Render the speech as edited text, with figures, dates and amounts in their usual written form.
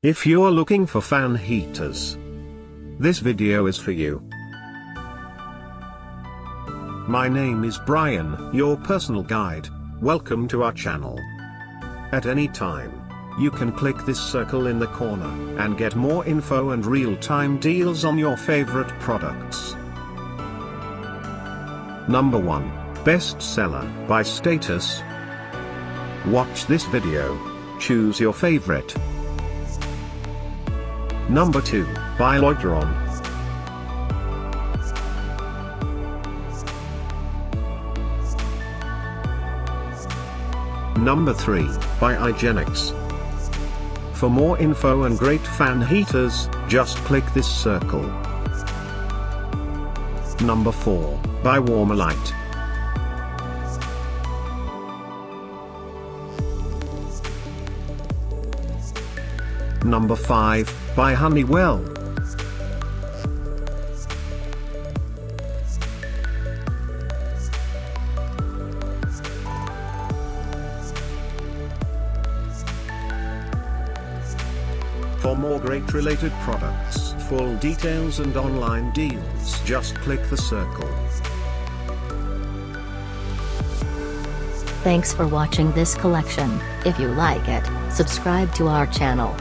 If you're looking for fan heaters, this video is for you. My name is Brian, your personal guide. Welcome to our channel. At any time, you can click this circle in the corner and get more info and real-time deals on your favorite products. Number 1. Bestseller by status. Watch this video. Choose your favorite. Number 2, by Lloytron. Number 3, by Igenix. For more info and great fan heaters, just click this circle. Number 4, by Warmlite. Number 5, by Honeywell. For more great related products, full details and online deals, just click the circle. Thanks for watching this collection. If you like it, subscribe to our channel.